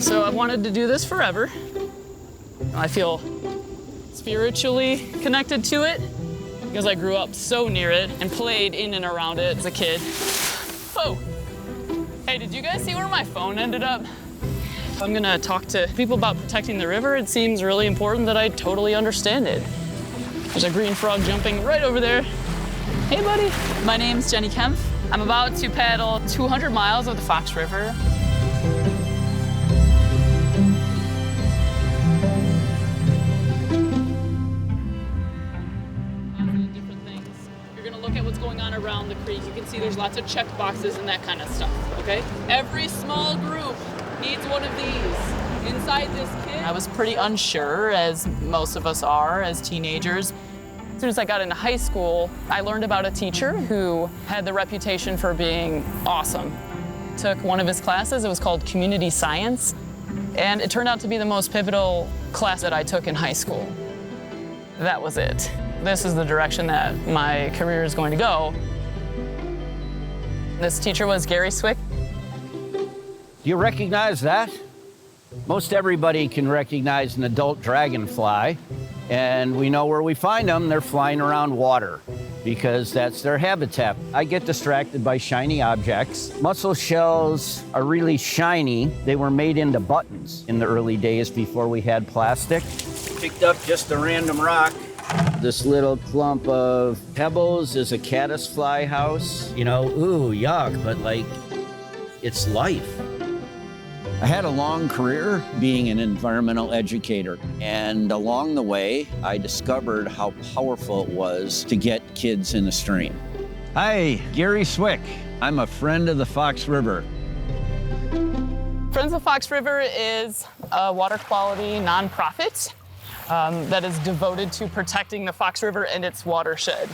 So I wanted to do this forever. I feel spiritually connected to it because I grew up so near it and played in and around it as a kid. Oh, hey, did you guys see where my phone ended up? I'm gonna talk to people about protecting the river. It seems really important that I totally understand it. There's a green frog jumping right over there. Hey, buddy. My name's Jenni Kempf. I'm about to paddle 200 miles of the Fox River. Different things. You're gonna look at what's going on around the creek. You can see there's lots of check boxes and that kind of stuff, okay? Every small group needs one of these. Inside this kit, I was pretty unsure, as most of us are as teenagers. As soon as I got into high school, I learned about a teacher who had the reputation for being awesome. Took one of his classes, it was called Community Science, and it turned out to be the most pivotal class that I took in high school. That was it. This is the direction that my career is going to go. This teacher was Gary Swick. Do you recognize that? Most everybody can recognize an adult dragonfly, and we know where we find them. They're flying around water because that's their habitat. I get distracted by shiny objects. Mussel shells are really shiny. They were made into buttons in the early days before we had plastic. Picked up just a random rock. This little clump of pebbles is a caddisfly house. You know, ooh, yuck, but like, it's life. I had a long career being an environmental educator, and along the way, I discovered how powerful it was to get kids in the stream. Hi, Gary Swick. I'm a friend of the Fox River. Friends of the Fox River is a water quality nonprofit that is devoted to protecting the Fox River and its watershed.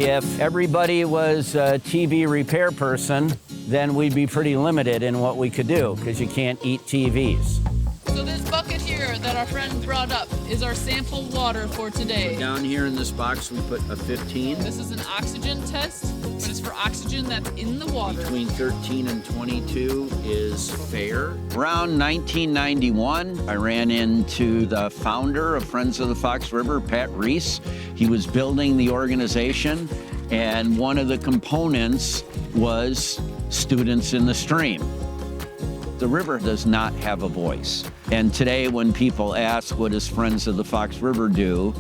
If everybody was a TV repair person, then we'd be pretty limited in what we could do, because you can't eat TVs. So this bucket here that our friend brought up is our sample water for today. Down here in this box, we put a 15. This is an oxygen test, but it's for oxygen that's in the water. Between 13 and 22 is fair. Around 1991, I ran into the founder of Friends of the Fox River, Pat Reese. He was building the organization, and one of the components was students in the stream. The river does not have a voice. And today when people ask, what does Friends of the Fox River do?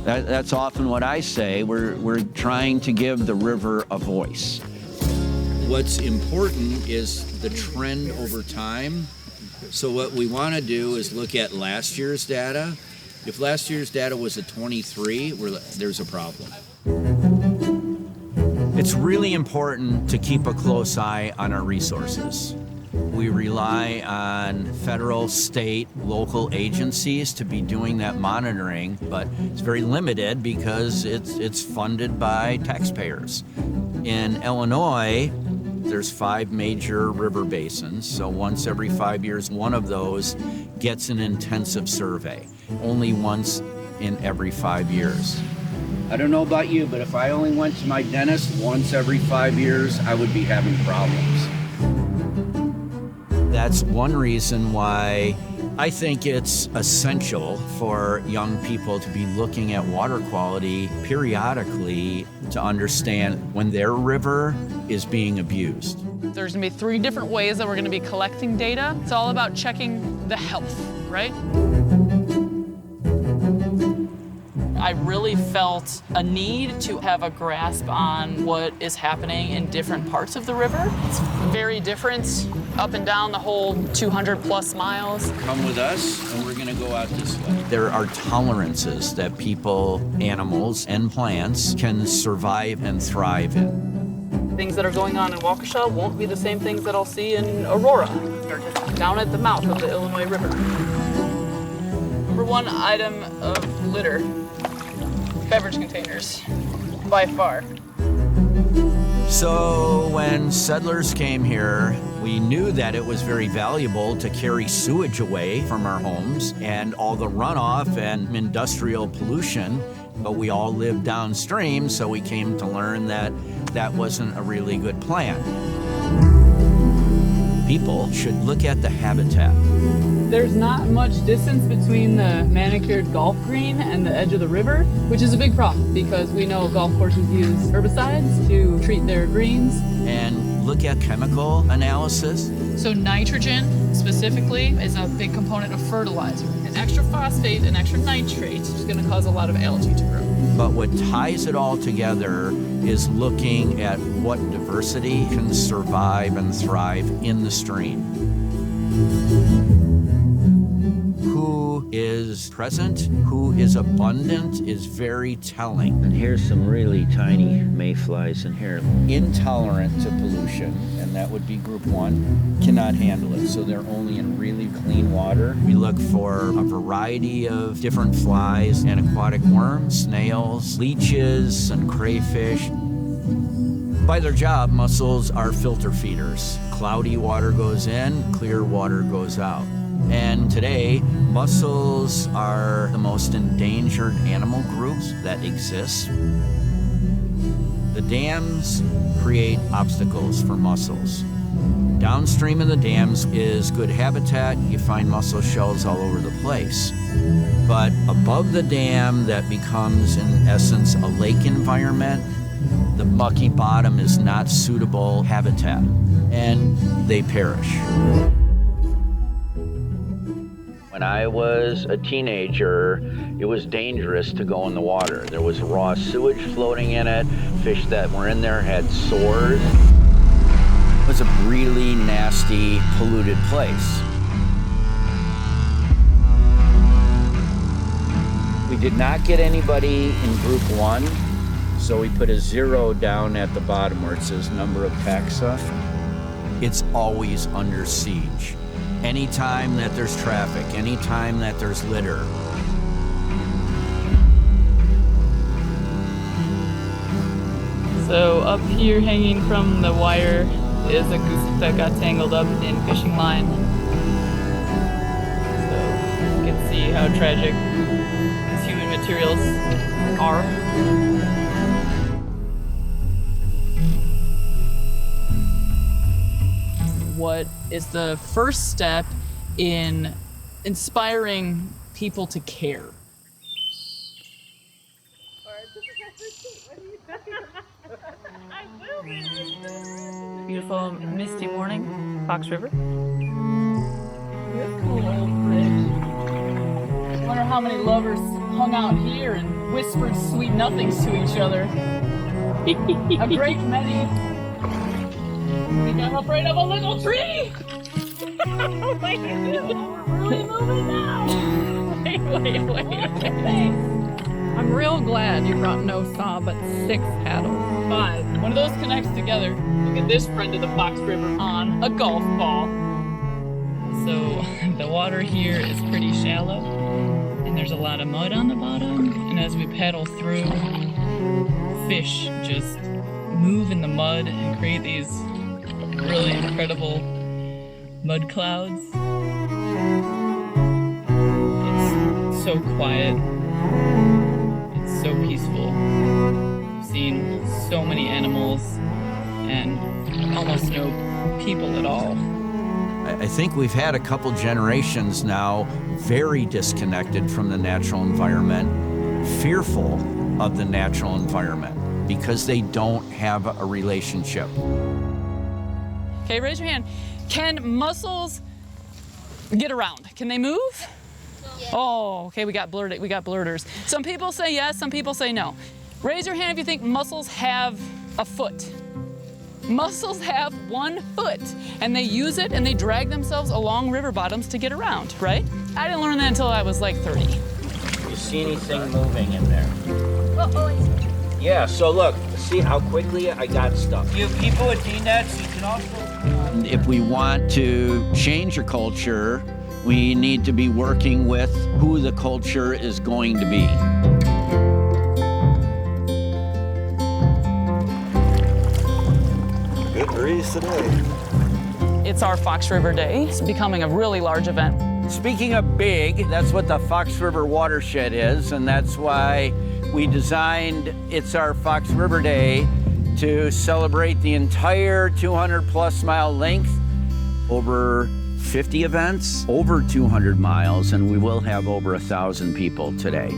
That's often what I say. We're trying to give the river a voice. What's important is the trend over time. So what we want to do is look at last year's data. If last year's data was a 23, there's a problem. It's really important to keep a close eye on our resources. We rely on federal, state, local agencies to be doing that monitoring, but it's very limited because it's funded by taxpayers. In Illinois, there's 5 major river basins, so once every 5 years, one of those gets an intensive survey, only once in every 5 years. I don't know about you, but if I only went to my dentist once every 5 years, I would be having problems. That's one reason why I think it's essential for young people to be looking at water quality periodically to understand when their river is being abused. There's gonna be 3 different ways that we're gonna be collecting data. It's all about checking the health, right? I really felt a need to have a grasp on what is happening in different parts of the river. It's very different up and down the whole 200 plus miles. Come with us and we're gonna go out this way. There are tolerances that people, animals, and plants can survive and thrive in. Things that are going on in Watershed won't be the same things that I'll see in Aurora or just down at the mouth of the Illinois River. Number 1 item of litter. Beverage containers, by far. So when settlers came here, we knew that it was very valuable to carry sewage away from our homes and all the runoff and industrial pollution, but we all lived downstream, so we came to learn that that wasn't a really good plan. People should look at the habitat. There's not much distance between the manicured golf green and the edge of the river, which is a big problem because we know golf courses use herbicides to treat their greens. And look at chemical analysis. So nitrogen specifically is a big component of fertilizer. An extra phosphate and extra nitrate is going to cause a lot of algae to grow. But what ties it all together is looking at what diversity can survive and thrive in the stream. Who is present, who is abundant is very telling. And here's some really tiny mayflies in here. Intolerant to pollution, and that would be group 1, cannot handle it. So they're only in really clean water. We look for a variety of different flies and aquatic worms, snails, leeches, and crayfish. By their job, mussels are filter feeders. Cloudy water goes in, clear water goes out. And today, mussels are the most endangered animal groups that exist. The dams create obstacles for mussels. Downstream of the dams is good habitat. You find mussel shells all over the place. But above the dam, that becomes, in essence, a lake environment, the mucky bottom is not suitable habitat, and they perish. When I was a teenager, it was dangerous to go in the water. There was raw sewage floating in it. Fish that were in there had sores. It was a really nasty, polluted place. We did not get anybody in group 1, so we put a 0 down at the bottom where it says number of taxa. It's always under siege. Anytime that there's traffic, anytime that there's litter. So up here hanging from the wire is a goose that got tangled up in fishing line. So you can see how tragic these human materials are. What is the first step in inspiring people to care? Beautiful misty morning, Fox River. Beautiful old bridge. I wonder how many lovers hung out here and whispered sweet nothings to each other. A great many. I think I'm afraid of a little tree! Oh my God! We're really moving now! Wait. I'm real glad you brought no saw but 6 paddles. 5. One of those connects together. Look at this friend of the Fox River on a golf ball. So the water here is pretty shallow, and there's a lot of mud on the bottom. And as we paddle through, fish just move in the mud and create these really incredible mud clouds. It's so quiet. It's so peaceful. I've seen so many animals and almost no people at all. I think we've had a couple generations now very disconnected from the natural environment, fearful of the natural environment because they don't have a relationship. Okay, raise your hand. Can mussels get around? Can they move? Yeah. Oh, okay, we got blurters. Some people say yes, some people say no. Raise your hand if you think mussels have a foot. Mussels have 1 foot, and they use it and they drag themselves along river bottoms to get around, right? I didn't learn that until I was like 30. You see anything moving in there? Yeah, so look, see how quickly I got stuff. You people with D-nets, you can also... If we want to change a culture, we need to be working with who the culture is going to be. Good breeze today. It's our Fox River Day. It's becoming a really large event. Speaking of big, that's what the Fox River Watershed is, and that's why we designed It's Our Fox River Day to celebrate the entire 200-plus mile length over 50 events, over 200 miles, and we will have over 1,000 people today.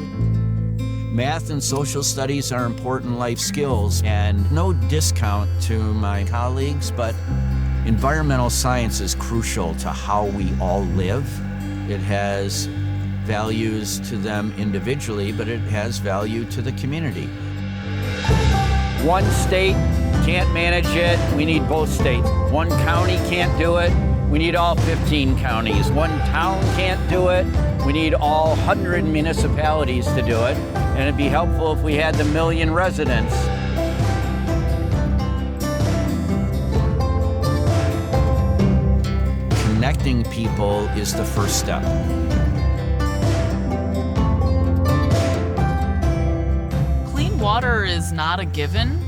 Math and social studies are important life skills, and no discount to my colleagues, but environmental science is crucial to how we all live. It has values to them individually, but it has value to the community. One state can't manage it, we need both states. One county can't do it, we need all 15 counties. One town can't do it, we need all 100 municipalities to do it. And it'd be helpful if we had the 1 million residents. Connecting people is the first step. Clean water is not a given.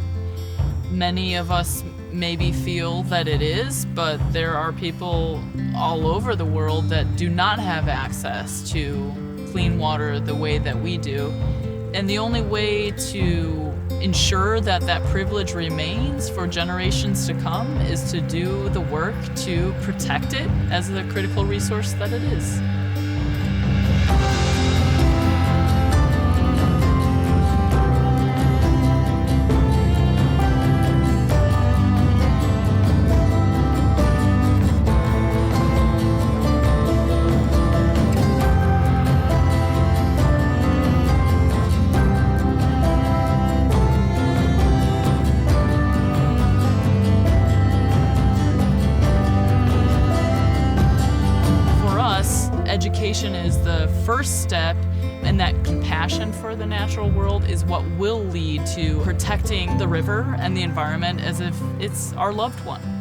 Many of us maybe feel that it is, but there are people all over the world that do not have access to clean water the way that we do. And the only way to ensure that that privilege remains for generations to come is to do the work to protect it as the critical resource that it is. Education is the first step, and that compassion for the natural world is what will lead to protecting the river and the environment as if it's our loved one.